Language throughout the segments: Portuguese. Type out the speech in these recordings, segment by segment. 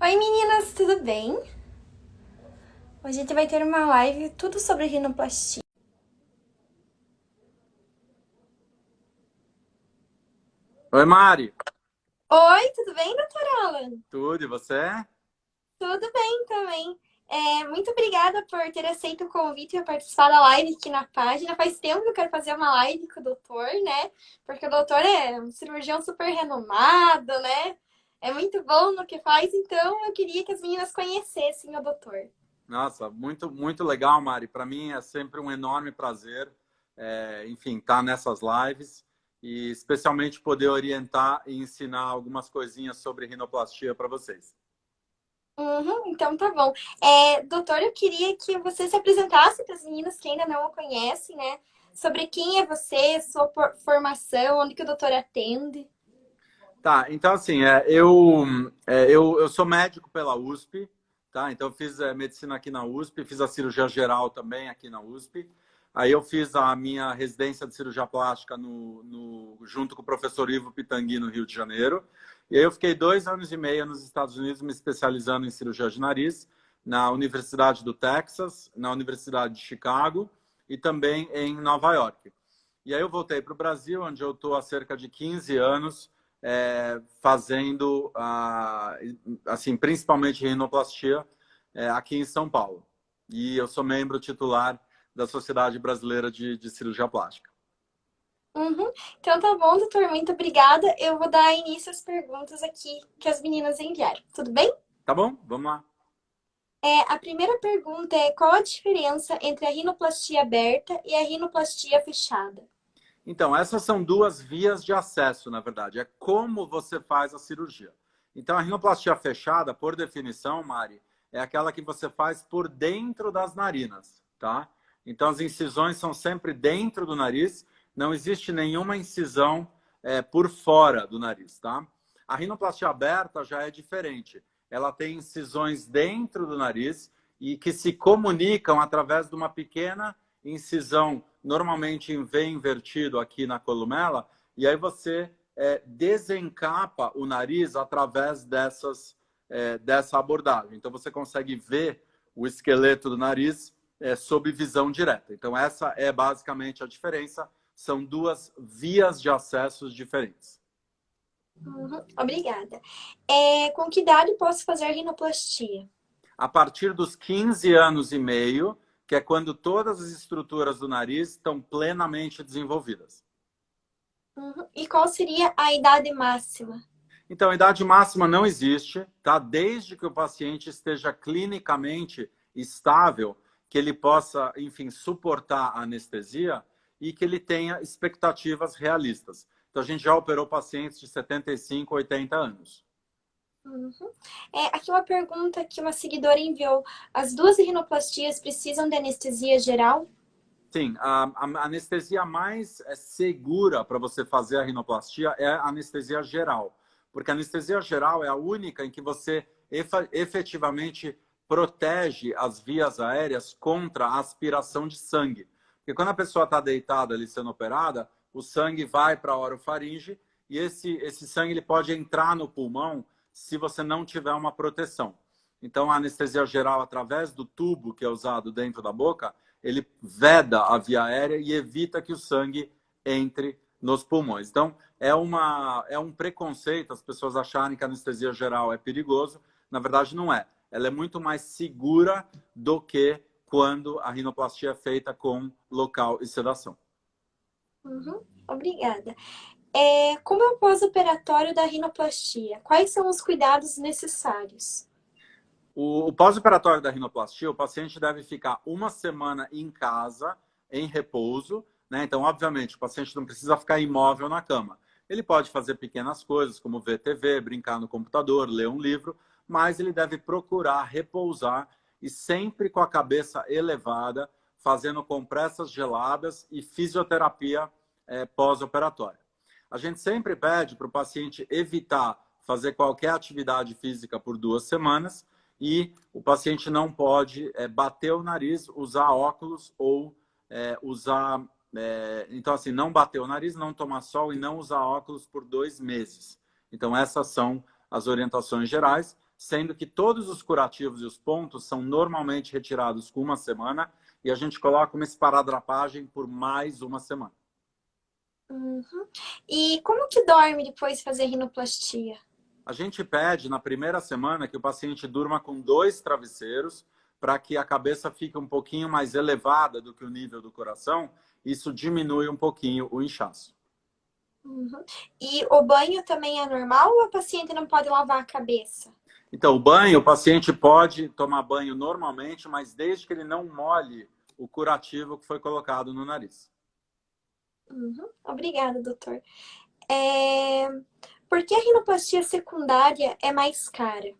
Oi meninas, tudo bem? Hoje a gente vai ter uma live tudo sobre rinoplastia. Oi, Mari. Oi, tudo bem, doutora Alan? Tudo, e você? Tudo bem também. Muito obrigada por ter aceito o convite e participar da live aqui na página. Faz tempo que eu quero fazer uma live com o doutor, né? Porque o doutor é um cirurgião super renomado, né? É muito bom no que faz, então eu queria que as meninas conhecessem o doutor. Nossa, muito, muito legal, Mari. Para mim é sempre um enorme prazer, enfim, estar nessas lives e especialmente poder orientar e ensinar algumas coisinhas sobre rinoplastia para vocês. Uhum, então tá bom. Doutor, eu queria que você se apresentasse para as meninas que ainda não o conhecem, né? Sobre quem é você, sua formação, onde que o doutor atende. Tá, então assim, eu sou médico pela USP, tá? Então eu fiz medicina aqui na USP, fiz a cirurgia geral também aqui na USP. Aí eu fiz a minha residência de cirurgia plástica junto com o professor Ivo Pitangui no Rio de Janeiro. E aí eu fiquei 2 anos e meio nos Estados Unidos me especializando em cirurgia de nariz, na Universidade do Texas, na Universidade de Chicago e também em Nova York. E aí eu voltei para o Brasil, onde eu estou há cerca de 15 anos fazendo, assim, principalmente rinoplastia aqui em São Paulo. E eu sou membro titular da Sociedade Brasileira de Cirurgia Plástica. Uhum. Então tá bom, doutor, muito obrigada. Eu vou dar início às perguntas aqui que as meninas enviaram. Tudo bem? Tá bom? Vamos lá. A primeira pergunta é: qual a diferença entre a rinoplastia aberta e a rinoplastia fechada? Então, essas são duas vias de acesso, na verdade. É como você faz a cirurgia. Então, a rinoplastia fechada, por definição, Mari, é aquela que você faz por dentro das narinas, tá? Então, as incisões são sempre dentro do nariz, não existe nenhuma incisão por fora do nariz, tá? A rinoplastia aberta já é diferente. Ela tem incisões dentro do nariz e que se comunicam através de uma pequena incisão, normalmente em V invertido aqui na columela, e aí você desencapa o nariz através dessa abordagem. Então você consegue ver o esqueleto do nariz sob visão direta. Então essa é basicamente a diferença. São duas vias de acessos diferentes. Uhum, obrigada. Com que idade posso fazer rinoplastia? A partir dos 15 anos e meio, que é quando todas as estruturas do nariz estão plenamente desenvolvidas. Uhum. E qual seria a idade máxima? Então, a idade máxima não existe, tá? Desde que o paciente esteja clinicamente estável, que ele possa, enfim, suportar a anestesia e que ele tenha expectativas realistas. Então, a gente já operou pacientes de 75, 80 anos. Uhum. Aqui uma pergunta que uma seguidora enviou. As duas rinoplastias precisam de anestesia geral? Sim, a anestesia mais segura para você fazer a rinoplastia é a anestesia geral, porque a anestesia geral é a única em que você efetivamente protege as vias aéreas contra a aspiração de sangue. Porque quando a pessoa está deitada ali sendo operada, o sangue vai para a orofaringe e esse sangue ele pode entrar no pulmão se você não tiver uma proteção. Então, a anestesia geral, através do tubo que é usado dentro da boca, ele veda a via aérea e evita que o sangue entre nos pulmões. Então, é um preconceito as pessoas acharem que a anestesia geral é perigoso. Na verdade, não é. Ela é muito mais segura do que quando a rinoplastia é feita com local e sedação. Uhum. Obrigada. Como é o pós-operatório da rinoplastia? Quais são os cuidados necessários? O pós-operatório da rinoplastia, o paciente deve ficar uma semana em casa, em repouso, né? Então, obviamente, o paciente não precisa ficar imóvel na cama. Ele pode fazer pequenas coisas, como ver TV, brincar no computador, ler um livro, mas ele deve procurar repousar e sempre com a cabeça elevada, fazendo compressas geladas e fisioterapia pós-operatória. A gente sempre pede para o paciente evitar fazer qualquer atividade física por 2 semanas, e o paciente não pode bater o nariz, usar óculos ou usar... então, assim, não bater o nariz, não tomar sol e não usar óculos por 2 meses. Então, essas são as orientações gerais. sendo que todos os curativos e os pontos são normalmente retirados com uma semana e a gente coloca uma esparadrapagem por mais uma semana. Uhum. E como que dorme depois de fazer rinoplastia? A gente pede na primeira semana que o paciente durma com 2 travesseiros para que a cabeça fique um pouquinho mais elevada do que o nível do coração. Isso diminui um pouquinho o inchaço. Uhum. E o banho também é normal ou o paciente não pode lavar a cabeça? Então, o banho, o paciente pode tomar banho normalmente, mas desde que ele não molhe o curativo que foi colocado no nariz. Uhum. Obrigada, doutor. É... Por que a rinoplastia secundária é mais cara?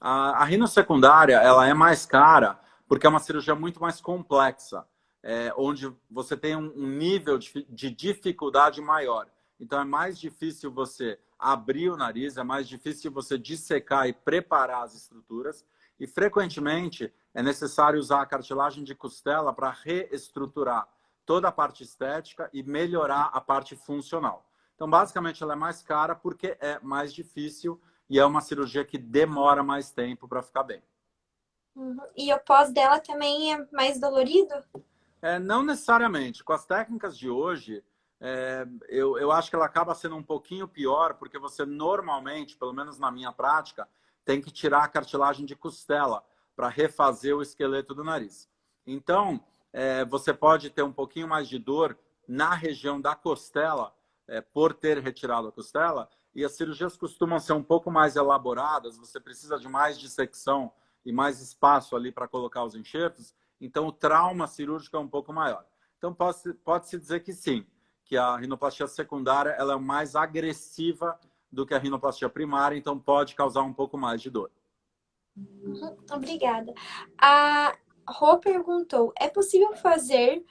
A rinossecundária, ela é mais cara porque é uma cirurgia muito mais complexa, onde você tem um nível de dificuldade maior. Então, é mais difícil você abrir o nariz, é mais difícil você dissecar e preparar as estruturas. E, frequentemente, é necessário usar a cartilagem de costela para reestruturar toda a parte estética e melhorar a parte funcional. Então, basicamente, ela é mais cara porque é mais difícil e é uma cirurgia que demora mais tempo para ficar bem. Uhum. E o pós dela também é mais dolorido? Não necessariamente. Com as técnicas de hoje, eu acho que ela acaba sendo um pouquinho pior, porque você normalmente, pelo menos na minha prática, tem que tirar a cartilagem de costela para refazer o esqueleto do nariz. Então, você pode ter um pouquinho mais de dor na região da costela, por ter retirado a costela, e as cirurgias costumam ser um pouco mais elaboradas, você precisa de mais dissecção e mais espaço ali para colocar os enxertos, então o trauma cirúrgico é um pouco maior. Então pode-se dizer que sim, que a rinoplastia secundária ela é mais agressiva do que a rinoplastia primária, então pode causar um pouco mais de dor. Uhum. Obrigada. A Rô perguntou, é possível fazer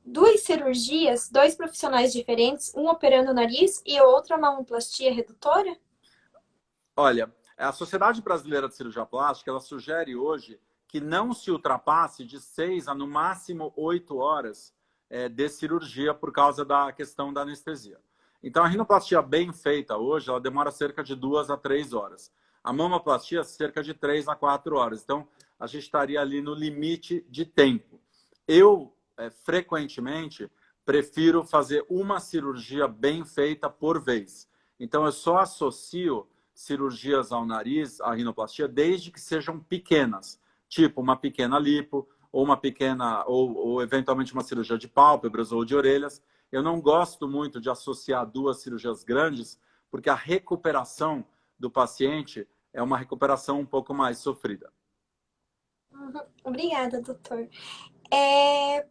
2 cirurgias, 2 profissionais diferentes, um operando o nariz e o outro a mamoplastia redutora? Olha, a Sociedade Brasileira de Cirurgia Plástica, ela sugere hoje que não se ultrapasse de 6 a no máximo 8 horas de cirurgia por causa da questão da anestesia. Então, a rinoplastia bem feita hoje, ela demora cerca de 2 a 3 horas. A mamoplastia, cerca de 3 a 4 horas. Então, a gente estaria ali no limite de tempo. Eu, frequentemente, prefiro fazer uma cirurgia bem feita por vez. Então, eu só associo cirurgias ao nariz, a rinoplastia, desde que sejam pequenas, tipo uma pequena lipo, ou uma pequena, ou eventualmente uma cirurgia de pálpebras ou de orelhas. Eu não gosto muito de associar 2 cirurgias grandes, porque a recuperação do paciente é uma recuperação um pouco mais sofrida. Uhum. Obrigada, doutor.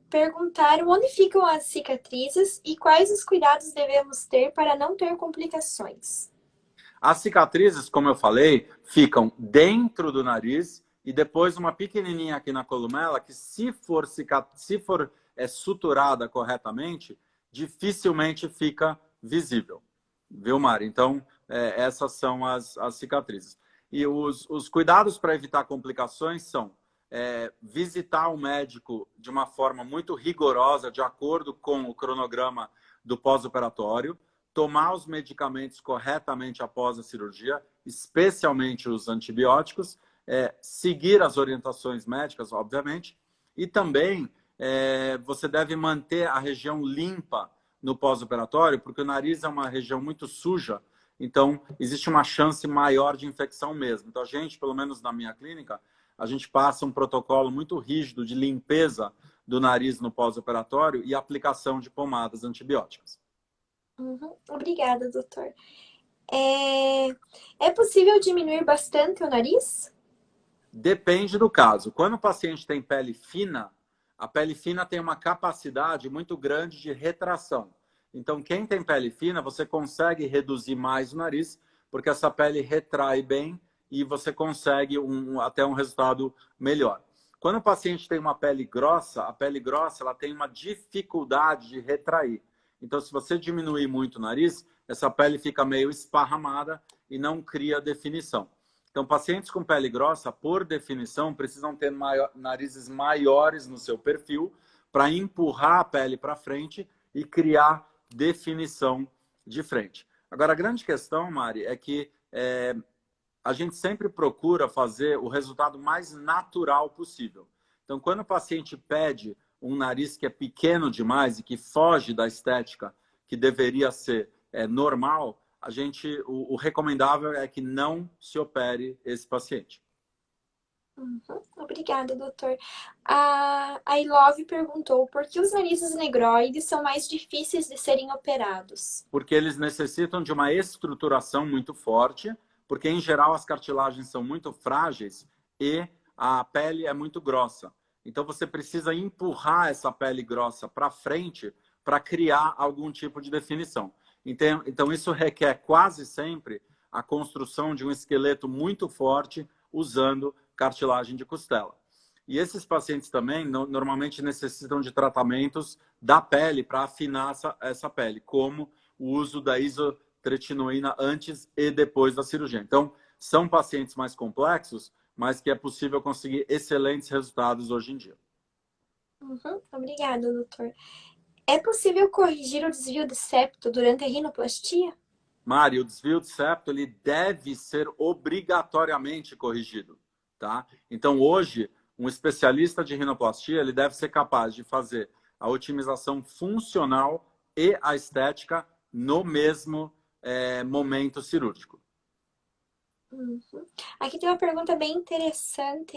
Perguntaram onde ficam as cicatrizes e quais os cuidados devemos ter para não ter complicações. As cicatrizes, como eu falei, ficam dentro do nariz e depois uma pequenininha aqui na columela que se for suturada corretamente, dificilmente fica visível. Viu, Mari? Então, essas são as cicatrizes. E os cuidados para evitar complicações são visitar o médico de uma forma muito rigorosa, de acordo com o cronograma do pós-operatório, tomar os medicamentos corretamente após a cirurgia, especialmente os antibióticos, seguir as orientações médicas, obviamente, e também você deve manter a região limpa no pós-operatório, porque o nariz é uma região muito suja, então existe uma chance maior de infecção mesmo. Então a gente, pelo menos na minha clínica, a gente passa um protocolo muito rígido de limpeza do nariz no pós-operatório e aplicação de pomadas antibióticas. Uhum. Obrigada, doutor. É possível diminuir bastante o nariz? Depende do caso. Quando o paciente tem pele fina, a pele fina tem uma capacidade muito grande de retração. Então, quem tem pele fina, você consegue reduzir mais o nariz, porque essa pele retrai bem e você consegue até um resultado melhor. Quando o paciente tem uma pele grossa, a pele grossa ela tem uma dificuldade de retrair. Então, se você diminuir muito o nariz, essa pele fica meio esparramada e não cria definição. Então, pacientes com pele grossa, por definição, precisam ter narizes maiores no seu perfil para empurrar a pele para frente e criar definição de frente. Agora, a grande questão, Mari, é que a gente sempre procura fazer o resultado mais natural possível. Então, quando o paciente pede um nariz que é pequeno demais e que foge da estética que deveria ser normal, o recomendável é que não se opere esse paciente. Uhum. Obrigada, doutor. A Ilove perguntou por que os narizes negroides são mais difíceis de serem operados? Porque eles necessitam de uma estruturação muito forte, porque, em geral, as cartilagens são muito frágeis e a pele é muito grossa. Então, você precisa empurrar essa pele grossa para frente para criar algum tipo de definição. Então, isso requer quase sempre a construção de um esqueleto muito forte usando cartilagem de costela. E esses pacientes também normalmente necessitam de tratamentos da pele para afinar essa pele, como o uso da isotretinoína antes e depois da cirurgia. Então, são pacientes mais complexos, mas que é possível conseguir excelentes resultados hoje em dia. Uhum. Obrigada, doutor. É possível corrigir o desvio de septo durante a rinoplastia? Mari, o desvio de septo ele deve ser obrigatoriamente corrigido, tá? Então, hoje, um especialista de rinoplastia ele deve ser capaz de fazer a otimização funcional e a estética no mesmo momento cirúrgico. Uhum. Aqui tem uma pergunta bem interessante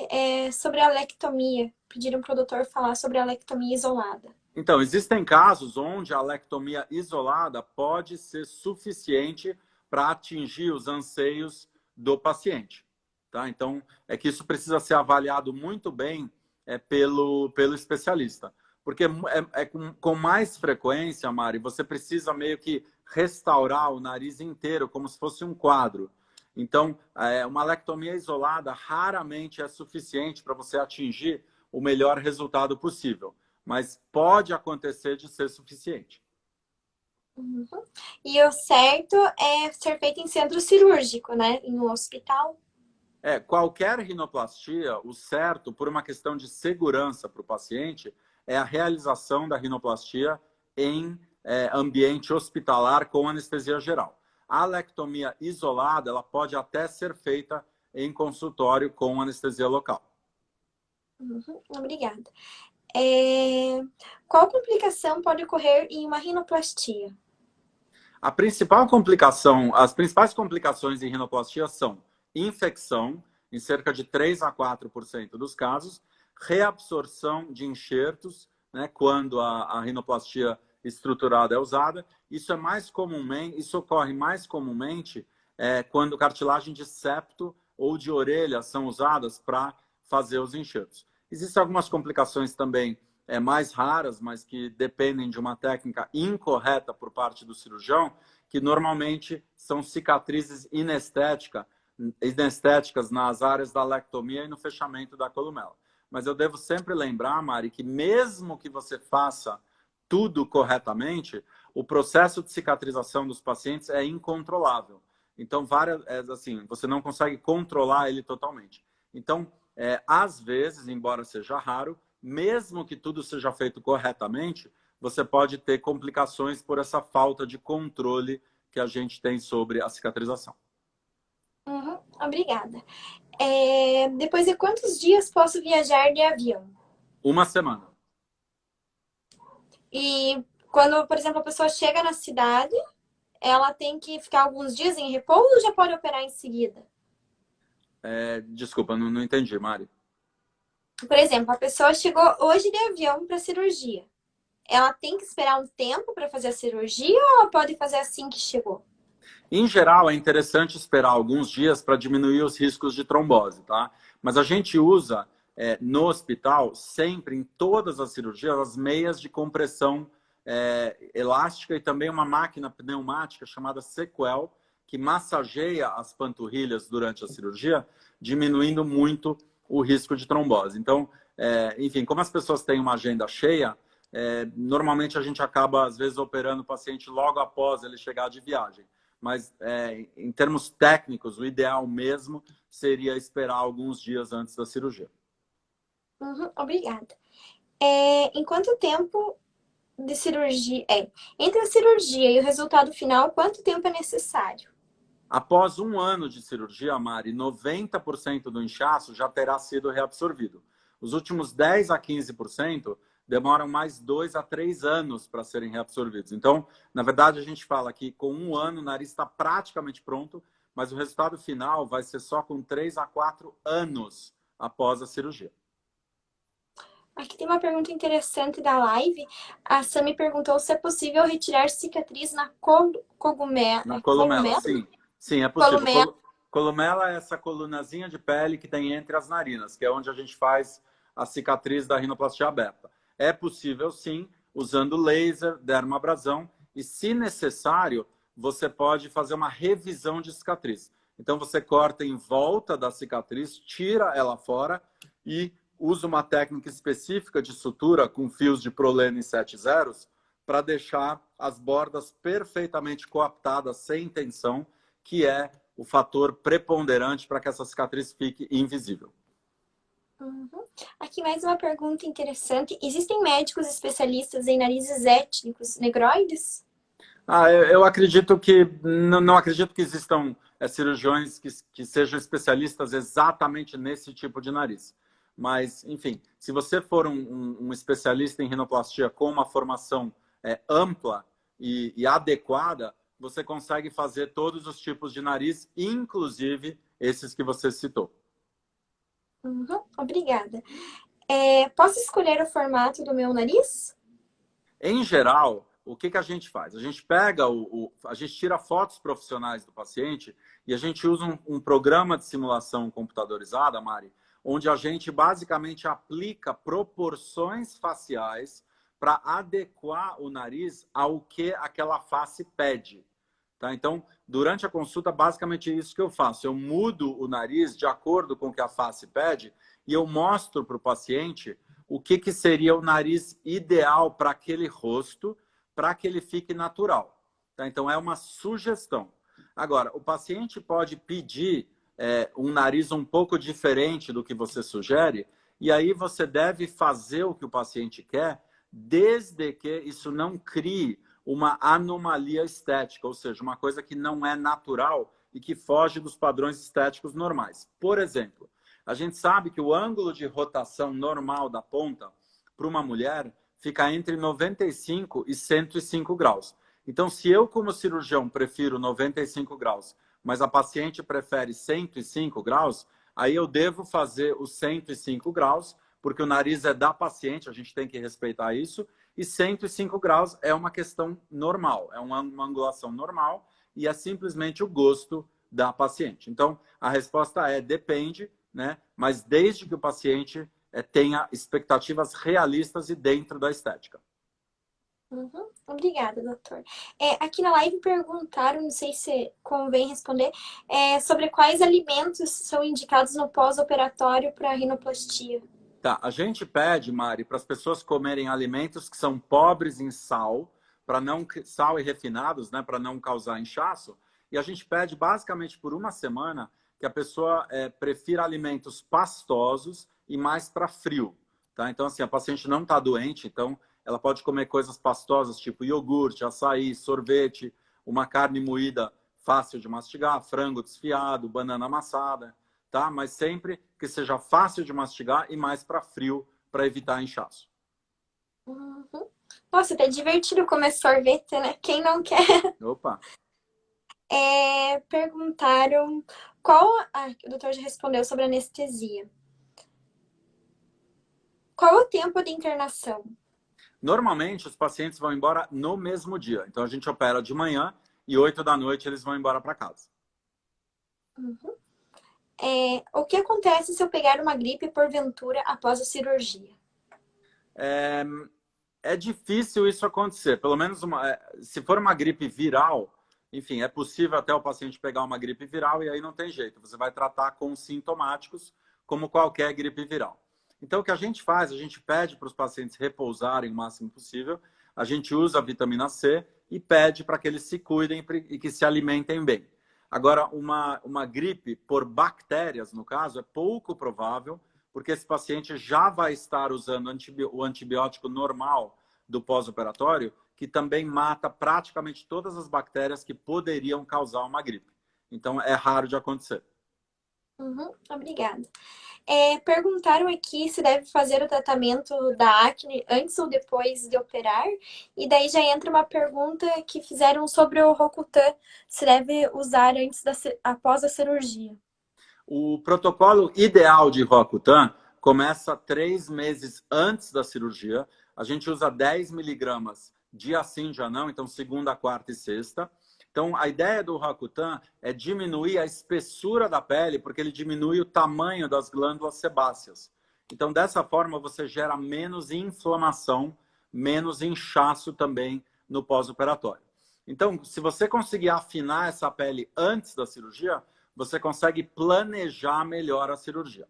sobre a alectomia. Pediram para o doutor falar sobre a alectomia isolada. Então, existem casos onde a alectomia isolada pode ser suficiente para atingir os anseios do paciente. Tá? Então, é que isso precisa ser avaliado muito bem pelo especialista. Porque com mais frequência, Mari, você precisa meio que restaurar o nariz inteiro, como se fosse um quadro. Então, uma alectomia isolada raramente é suficiente para você atingir o melhor resultado possível. Mas pode acontecer de ser suficiente. Uhum. E o certo é ser feito em centro cirúrgico, né? Em um hospital. Qualquer rinoplastia, o certo, por uma questão de segurança para o paciente, é a realização da rinoplastia em ambiente hospitalar com anestesia geral. A alectomia isolada, ela pode até ser feita em consultório com anestesia local. Uhum. Obrigada. Qual complicação pode ocorrer em uma rinoplastia? A principal complicação, as principais complicações em rinoplastia são infecção, em cerca de 3 a 4% dos casos, reabsorção de enxertos, né, quando a rinoplastia estruturada é usada. Isso ocorre mais comumente quando cartilagem de septo ou de orelha são usadas para fazer os enxertos. Existem algumas complicações também mais raras, mas que dependem de uma técnica incorreta por parte do cirurgião, que normalmente são cicatrizes inestéticas nas áreas da alectomia e no fechamento da columela. Mas eu devo sempre lembrar, Mari, que mesmo que você faça tudo corretamente, o processo de cicatrização dos pacientes é incontrolável. Então, você não consegue controlar ele totalmente. Então, às vezes, embora seja raro, mesmo que tudo seja feito corretamente, você pode ter complicações por essa falta de controle que a gente tem sobre a cicatrização. Uhum. Obrigada. Depois de quantos dias posso viajar de avião? Uma semana. E quando, por exemplo, a pessoa chega na cidade, ela tem que ficar alguns dias em repouso ou já pode operar em seguida? Desculpa, não entendi, Mari. Por exemplo, a pessoa chegou hoje de avião para cirurgia. Ela tem que esperar um tempo para fazer a cirurgia ou ela pode fazer assim que chegou? Em geral, é interessante esperar alguns dias para diminuir os riscos de trombose, tá? Mas a gente usa no hospital, sempre, em todas as cirurgias, as meias de compressão elástica e também uma máquina pneumática chamada Sequel, que massageia as panturrilhas durante a cirurgia, diminuindo muito o risco de trombose. Então, enfim, como as pessoas têm uma agenda cheia, normalmente a gente acaba, às vezes, operando o paciente logo após ele chegar de viagem. Mas, em termos técnicos, o ideal mesmo seria esperar alguns dias antes da cirurgia. Uhum. Obrigada. Em quanto tempo de cirurgia... entre a cirurgia e o resultado final, quanto tempo é necessário? Após um ano de cirurgia, Mari, 90% do inchaço já terá sido reabsorvido. Os últimos 10 a 15% demoram mais 2 a 3 anos para serem reabsorvidos. Então, na verdade, a gente fala que com um ano o nariz está praticamente pronto, mas o resultado final vai ser só com 3 a 4 anos após a cirurgia. Aqui tem uma pergunta interessante da live. A Sami perguntou se é possível retirar cicatriz na cogumelo. Na columela, Columelo? sim. Sim, é possível. Columelo. Columela é essa colunazinha de pele que tem entre as narinas, que é onde a gente faz a cicatriz da rinoplastia aberta. É possível, sim, usando laser, dermoabrasão, e, se necessário, você pode fazer uma revisão de cicatriz. Então, você corta em volta da cicatriz, tira ela fora e usa uma técnica específica de sutura com fios de prolene 7 zeros para deixar as bordas perfeitamente coaptadas, sem tensão, que é o fator preponderante para que essa cicatriz fique invisível. Uhum. Aqui mais uma pergunta interessante. Existem médicos especialistas em narizes étnicos negroides? Eu acredito que... Não acredito que existam cirurgiões que sejam especialistas exatamente nesse tipo de nariz. Mas, enfim, se você for um especialista em rinoplastia com uma formação ampla e adequada, você consegue fazer todos os tipos de nariz, inclusive esses que você citou. Uhum. Obrigada. Posso escolher o formato do meu nariz? Em geral, o que a gente faz? A gente pega, a gente tira fotos profissionais do paciente e a gente usa um programa de simulação computadorizada, Mari, onde a gente basicamente aplica proporções faciais para adequar o nariz ao que aquela face pede. Tá? Então, durante a consulta, basicamente é isso que eu faço. Eu mudo o nariz de acordo com o que a face pede e eu mostro para o paciente o que seria o nariz ideal para aquele rosto, para que ele fique natural. Tá? Então, é uma sugestão. Agora, o paciente pode pedir um nariz um pouco diferente do que você sugere, e aí você deve fazer o que o paciente quer, desde que isso não crie uma anomalia estética, ou seja, uma coisa que não é natural e que foge dos padrões estéticos normais. Por exemplo, a gente sabe que o ângulo de rotação normal da ponta para uma mulher fica entre 95 e 105 graus. Então, se eu, como cirurgião, prefiro 95 graus, mas a paciente prefere 105 graus, aí eu devo fazer os 105 graus, porque o nariz é da paciente, a gente tem que respeitar isso, e 105 graus é uma questão normal, é uma angulação normal e é simplesmente o gosto da paciente. Então, a resposta é depende, né? Mas desde que o paciente tenha expectativas realistas e dentro da estética. Uhum. Obrigada, doutor. Aqui na live perguntaram, não sei se convém responder, sobre quais alimentos são indicados no pós-operatório para rinoplastia. Tá, a gente pede, Mari, para as pessoas comerem alimentos que são pobres em sal, sal e refinados, né, para não causar inchaço. E a gente pede basicamente por uma semana que a pessoa prefira alimentos pastosos e mais para frio. Tá? Então, assim, a paciente não está doente, então ela pode comer coisas pastosas, tipo iogurte, açaí, sorvete, uma carne moída fácil de mastigar, frango desfiado, banana amassada, tá? Mas sempre que seja fácil de mastigar e mais para frio, para evitar inchaço. Uhum. Nossa, até divertido comer sorvete, né? Quem não quer? Opa! Perguntaram qual... o doutor já respondeu sobre anestesia. Qual o tempo de internação? Normalmente, os pacientes vão embora no mesmo dia. Então, a gente opera de manhã e 8 da noite eles vão embora para casa. Uhum. O que acontece se eu pegar uma gripe porventura após a cirurgia? É difícil isso acontecer. Pelo menos, se for uma gripe viral, enfim, é possível até o paciente pegar uma gripe viral e aí não tem jeito. Você vai tratar com sintomáticos, como qualquer gripe viral. Então, o que a gente faz? A gente pede para os pacientes repousarem o máximo possível, a gente usa a vitamina C e pede para que eles se cuidem e que se alimentem bem. Agora, uma gripe por bactérias, no caso, é pouco provável, porque esse paciente já vai estar usando o antibiótico normal do pós-operatório, que também mata praticamente todas as bactérias que poderiam causar uma gripe. Então, é raro de acontecer. Uhum, obrigada. Perguntaram aqui se deve fazer o tratamento da acne antes ou depois de operar. E daí já entra uma pergunta que fizeram sobre o Rocutan, se deve usar após a cirurgia. O protocolo ideal de Roacutan começa 3 meses antes da cirurgia. A gente usa 10 miligramas dia sim, dia não, então segunda, quarta e sexta. Então, a ideia do Roacutan é diminuir a espessura da pele, porque ele diminui o tamanho das glândulas sebáceas. Então, dessa forma, você gera menos inflamação, menos inchaço também no pós-operatório. Então, se você conseguir afinar essa pele antes da cirurgia, você consegue planejar melhor a cirurgia.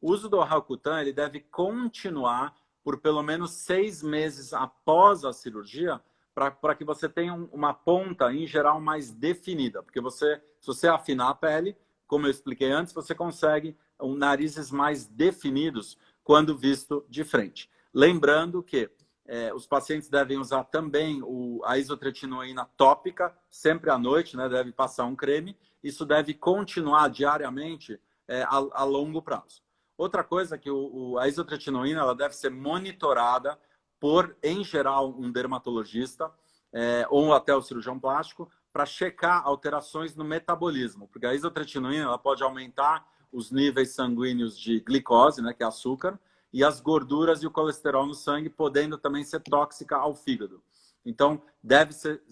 O uso do Roacutan, ele deve continuar por pelo menos 6 meses após a cirurgia, para que você tenha uma ponta, em geral, mais definida. Porque se você afinar a pele, como eu expliquei antes, você consegue narizes mais definidos quando visto de frente. Lembrando que os pacientes devem usar também a isotretinoína tópica, sempre à noite, né? Deve passar um creme. Isso deve continuar diariamente a longo prazo. Outra coisa é que a isotretinoína ela deve ser monitorada por, em geral, um dermatologista ou até o cirurgião plástico para checar alterações no metabolismo, porque a isotretinoína ela pode aumentar os níveis sanguíneos de glicose, né, que é açúcar, e as gorduras e o colesterol no sangue, podendo também ser tóxica ao fígado. Então,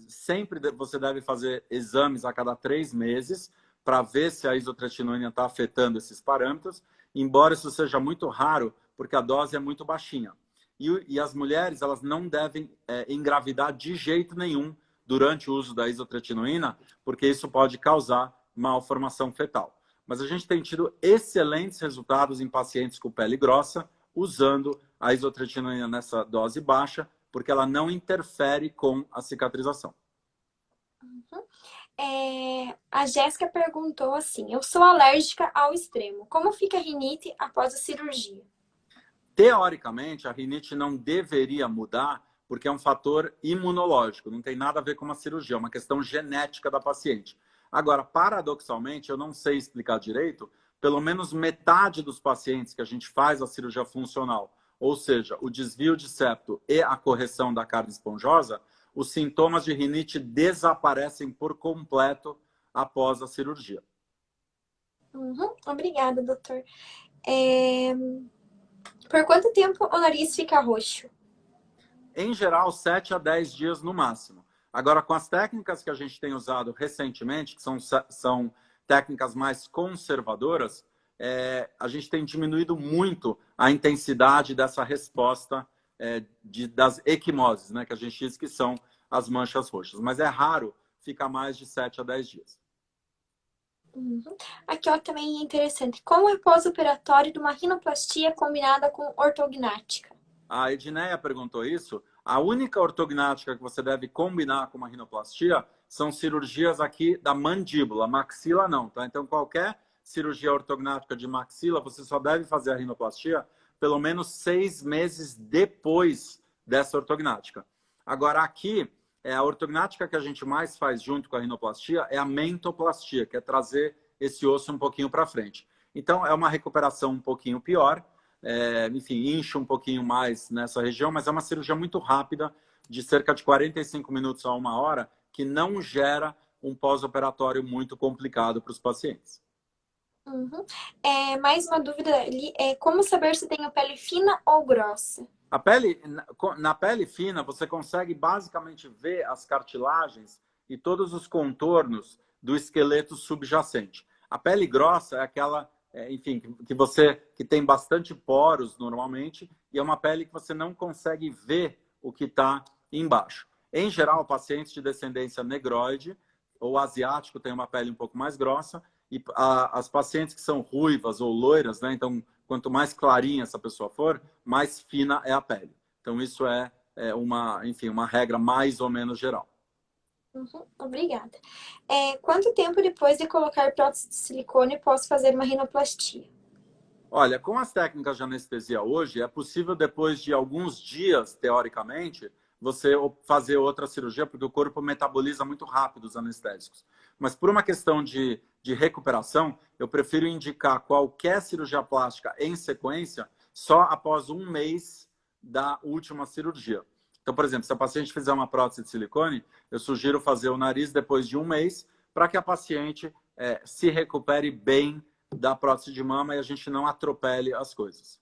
sempre você deve fazer exames a cada 3 meses para ver se a isotretinoína está afetando esses parâmetros, embora isso seja muito raro, porque a dose é muito baixinha. E as mulheres, elas não devem engravidar de jeito nenhum durante o uso da isotretinoína, porque isso pode causar malformação fetal. Mas a gente tem tido excelentes resultados em pacientes com pele grossa, usando a isotretinoína nessa dose baixa, porque ela não interfere com a cicatrização. Uhum. A Jéssica perguntou assim: eu sou alérgica ao extremo. Como fica a rinite após a cirurgia? Teoricamente, a rinite não deveria mudar, porque é um fator imunológico, não tem nada a ver com uma cirurgia, é uma questão genética da paciente. Agora, paradoxalmente, eu não sei explicar direito, pelo menos metade dos pacientes que a gente faz a cirurgia funcional, ou seja, o desvio de septo e a correção da carne esponjosa, os sintomas de rinite desaparecem por completo após a cirurgia. Uhum. Obrigada, doutor. Por quanto tempo o nariz fica roxo? Em geral, 7 a 10 dias no máximo. Agora, com as técnicas que a gente tem usado recentemente, que são técnicas mais conservadoras, a gente tem diminuído muito a intensidade dessa resposta das equimoses, né, que a gente diz que são as manchas roxas. Mas é raro ficar mais de 7 a 10 dias. Uhum. Aqui, ó, também é interessante. Como é pós-operatório de uma rinoplastia combinada com ortognática? A Edneia perguntou isso. A única ortognática que você deve combinar com uma rinoplastia são cirurgias aqui da mandíbula, maxila não, tá? Então, qualquer cirurgia ortognática de maxila, você só deve fazer a rinoplastia pelo menos 6 meses depois dessa ortognática. Agora, aqui, a ortognática que a gente mais faz junto com a rinoplastia é a mentoplastia, que é trazer esse osso um pouquinho para frente. Então, é uma recuperação um pouquinho pior, enfim, incha um pouquinho mais nessa região, mas é uma cirurgia muito rápida, de cerca de 45 minutos a 1 hora, que não gera um pós-operatório muito complicado para os pacientes. Uhum. Mais uma dúvida ali é como saber se tem a pele fina ou grossa? Na pele fina, você consegue basicamente ver as cartilagens e todos os contornos do esqueleto subjacente. A pele grossa é aquela, enfim, que tem bastante poros normalmente, e é uma pele que você não consegue ver o que está embaixo. Em geral, pacientes de descendência negroide ou asiático têm uma pele um pouco mais grossa, e as pacientes que são ruivas ou loiras, né? Então, quanto mais clarinha essa pessoa for, mais fina é a pele. Então, isso enfim, uma regra mais ou menos geral. Uhum, obrigada. Quanto tempo depois de colocar prótese de silicone posso fazer uma rinoplastia? Olha, com as técnicas de anestesia hoje, é possível depois de alguns dias, teoricamente, você fazer outra cirurgia, porque o corpo metaboliza muito rápido os anestésicos. Mas por uma questão de recuperação, eu prefiro indicar qualquer cirurgia plástica em sequência só após 1 mês da última cirurgia. Então, por exemplo, se a paciente fizer uma prótese de silicone, eu sugiro fazer o nariz depois de 1 mês para que a paciente se recupere bem da prótese de mama e a gente não atropele as coisas.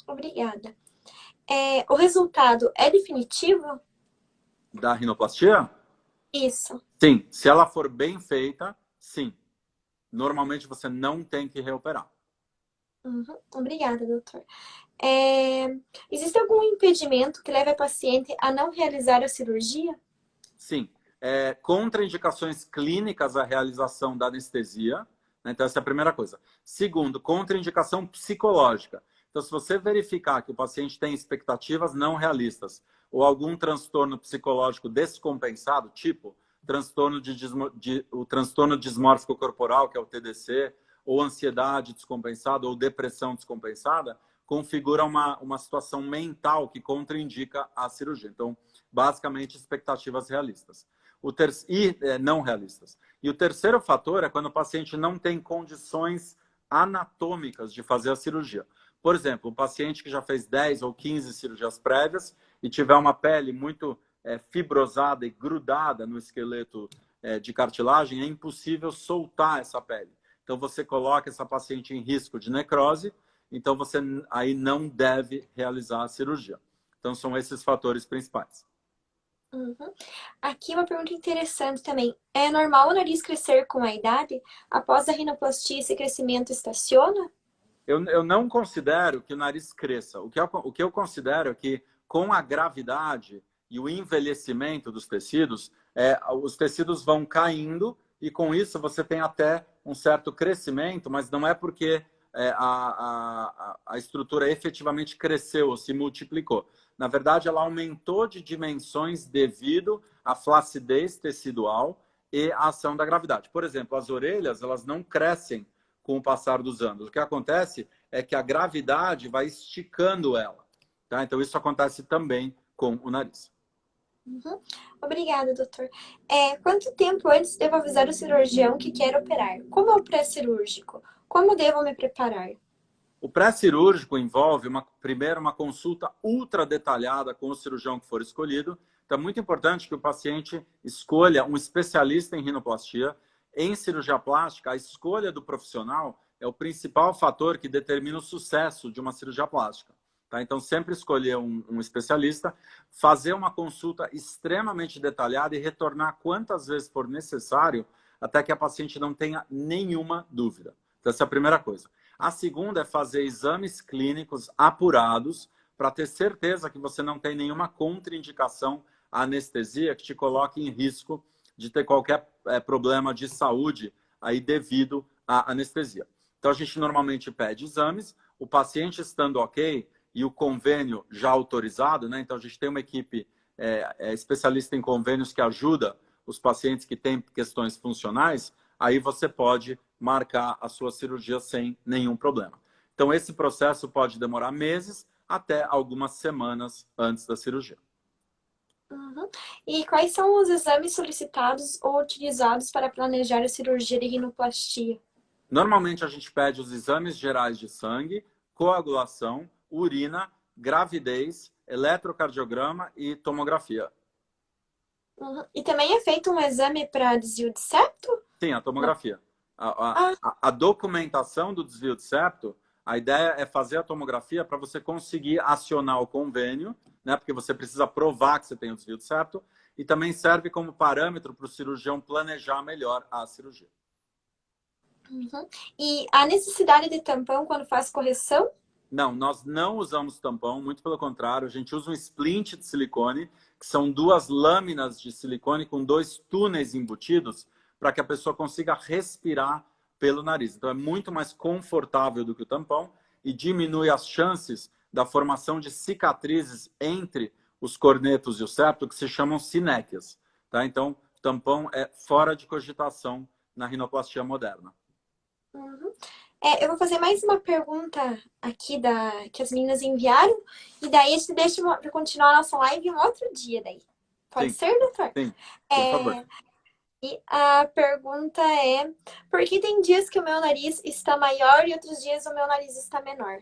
Obrigada. O resultado é definitivo? Da rinoplastia? Isso. Sim. Se ela for bem feita, sim. Normalmente você não tem que reoperar. Obrigada, doutor. Existe algum impedimento que leve a paciente a não realizar a cirurgia? Sim. Contraindicações clínicas à realização da anestesia. Né? Então, essa é a primeira coisa. Segundo, contraindicação psicológica. Então, se você verificar que o paciente tem expectativas não realistas ou algum transtorno psicológico descompensado, tipo o transtorno dismórfico corporal, que é o TDC, ou ansiedade descompensada ou depressão descompensada, configura uma situação mental que contraindica a cirurgia. Então, basicamente, expectativas realistas. Não realistas. E o terceiro fator é quando o paciente não tem condições anatômicas de fazer a cirurgia. Por exemplo, um paciente que já fez 10 ou 15 cirurgias prévias e tiver uma pele muito fibrosada e grudada no esqueleto de cartilagem, é impossível soltar essa pele. Então, você coloca essa paciente em risco de necrose, então você aí não deve realizar a cirurgia. Então, são esses fatores principais. Aqui uma pergunta interessante também. É normal o nariz crescer com a idade? Após a rinoplastia, esse crescimento estaciona? Eu não considero que o nariz cresça. O que eu considero é que, com a gravidade e o envelhecimento dos tecidos, os tecidos vão caindo e, com isso, você tem até um certo crescimento, mas não é porque a estrutura efetivamente cresceu ou se multiplicou. Na verdade, ela aumentou de dimensões devido à flacidez tecidual e à ação da gravidade. Por exemplo, as orelhas, elas não crescem com o passar dos anos. O que acontece é que a gravidade vai esticando ela. Tá? Então, isso acontece também com o nariz. Obrigada, doutor. Quanto tempo antes devo avisar o cirurgião que quer operar? Como é o pré-cirúrgico? Como devo me preparar? O pré-cirúrgico envolve, primeiro, uma consulta ultra detalhada com o cirurgião que for escolhido. Então, é muito importante que o paciente escolha um especialista em rinoplastia. Em cirurgia plástica, a escolha do profissional é o principal fator que determina o sucesso de uma cirurgia plástica. Tá? Então, sempre escolher um especialista, fazer uma consulta extremamente detalhada e retornar quantas vezes for necessário até que a paciente não tenha nenhuma dúvida. Então, essa é a primeira coisa. A segunda é fazer exames clínicos apurados para ter certeza que você não tem nenhuma contraindicação à anestesia que te coloque em risco de ter qualquer problema de saúde aí devido à anestesia. Então, a gente normalmente pede exames, o paciente estando ok e o convênio já autorizado, né? Então, a gente tem uma equipe especialista em convênios que ajuda os pacientes que têm questões funcionais, aí você pode marcar a sua cirurgia sem nenhum problema. Então, esse processo pode demorar meses até algumas semanas antes da cirurgia. E quais são os exames solicitados ou utilizados para planejar a cirurgia de rinoplastia? Normalmente a gente pede os exames gerais de sangue, coagulação, urina, gravidez, eletrocardiograma e tomografia. E também é feito um exame para desvio de septo? Sim, a tomografia. A documentação do desvio de septo, a ideia é fazer a tomografia para você conseguir acionar o convênio, né? Porque você precisa provar que você tem o desvio de septo, e também serve como parâmetro para o cirurgião planejar melhor a cirurgia. E a necessidade de tampão quando faz correção? Não, nós não usamos tampão, muito pelo contrário, a gente usa um splint de silicone, que são 2 lâminas de silicone com 2 túneis embutidos, para que a pessoa consiga respirar pelo nariz. Então, é muito mais confortável do que o tampão e diminui as chances da formação de cicatrizes entre os cornetos e o septo, que se chamam sinéquias. Tá? Então, tampão é fora de cogitação na rinoplastia moderna. Eu vou fazer mais uma pergunta aqui que as meninas enviaram, e daí a gente deixa para continuar a nossa live um outro dia daí. Pode Sim, ser, doutor? sim, por favor. É, e a pergunta é, por que tem dias que o meu nariz está maior e outros dias o meu nariz está menor?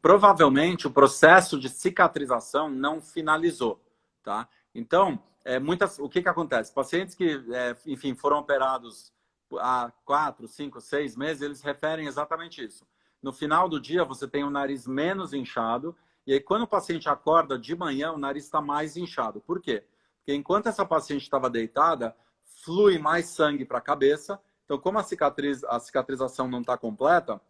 Provavelmente o processo de cicatrização não finalizou, tá? Então, o que acontece? Pacientes que, enfim, foram operados há 4, 5, 6 meses, eles referem exatamente isso. No final do dia, você tem o nariz menos inchado, e aí quando o paciente acorda de manhã, o nariz está mais inchado. Por quê? Porque enquanto essa paciente estava deitada, flui mais sangue para a cabeça, então como a cicatrização não está completa,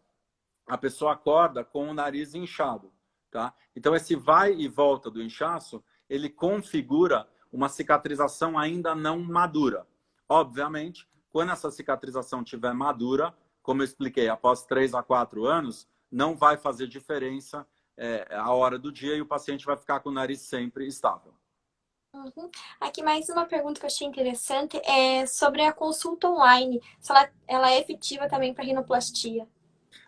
a pessoa acorda com o nariz inchado, tá? Então, esse vai e volta do inchaço, ele configura uma cicatrização ainda não madura. Obviamente, quando essa cicatrização estiver madura, como eu expliquei, após 3 a 4 anos, não vai fazer diferença a hora do dia e o paciente vai ficar com o nariz sempre estável. Uhum. Aqui mais uma pergunta que eu achei interessante é sobre a consulta online, se ela é efetiva também para rinoplastia.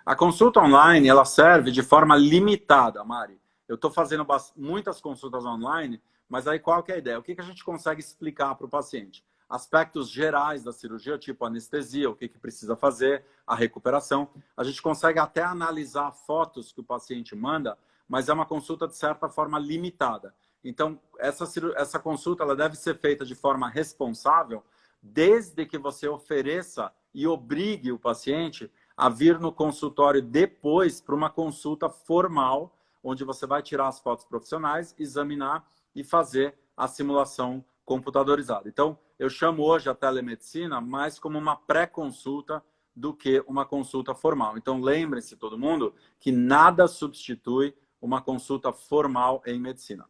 A consulta online, ela serve de forma limitada, Mari. Eu estou fazendo muitas consultas online, mas aí qual que é a ideia? O que a gente consegue explicar para o paciente? Aspectos gerais da cirurgia, tipo anestesia, o que precisa fazer, a recuperação. A gente consegue até analisar fotos que o paciente manda, mas é uma consulta, de certa forma, limitada. Então, essa consulta ela deve ser feita de forma responsável, desde que você ofereça e obrigue o paciente a vir no consultório depois para uma consulta formal, onde você vai tirar as fotos profissionais, examinar e fazer a simulação computadorizada. Então, eu chamo hoje a telemedicina mais como uma pré-consulta do que uma consulta formal. Então, lembre-se, todo mundo, que nada substitui uma consulta formal em medicina.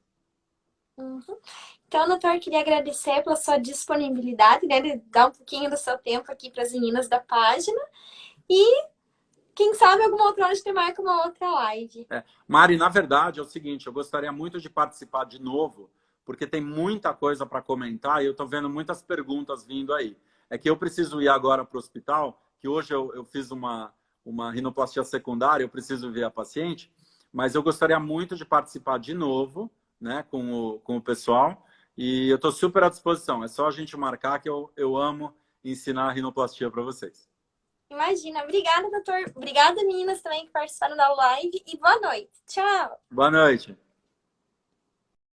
Uhum. Então, doutor, queria agradecer pela sua disponibilidade, né, de dar um pouquinho do seu tempo aqui para as meninas da página. E quem sabe alguma outra hora a gente marca uma outra live. Mari, na verdade é o seguinte, eu gostaria muito de participar de novo, porque tem muita coisa para comentar e eu estou vendo muitas perguntas vindo aí. É que eu preciso ir agora para o hospital, que hoje eu fiz uma rinoplastia secundária, eu preciso ver a paciente, mas eu gostaria muito de participar de novo, né, com o pessoal, e eu estou super à disposição. É só a gente marcar que eu amo ensinar a rinoplastia para vocês. Imagina. Obrigada, doutor. Obrigada, meninas, também que participaram da live. E boa noite. Tchau. Boa noite.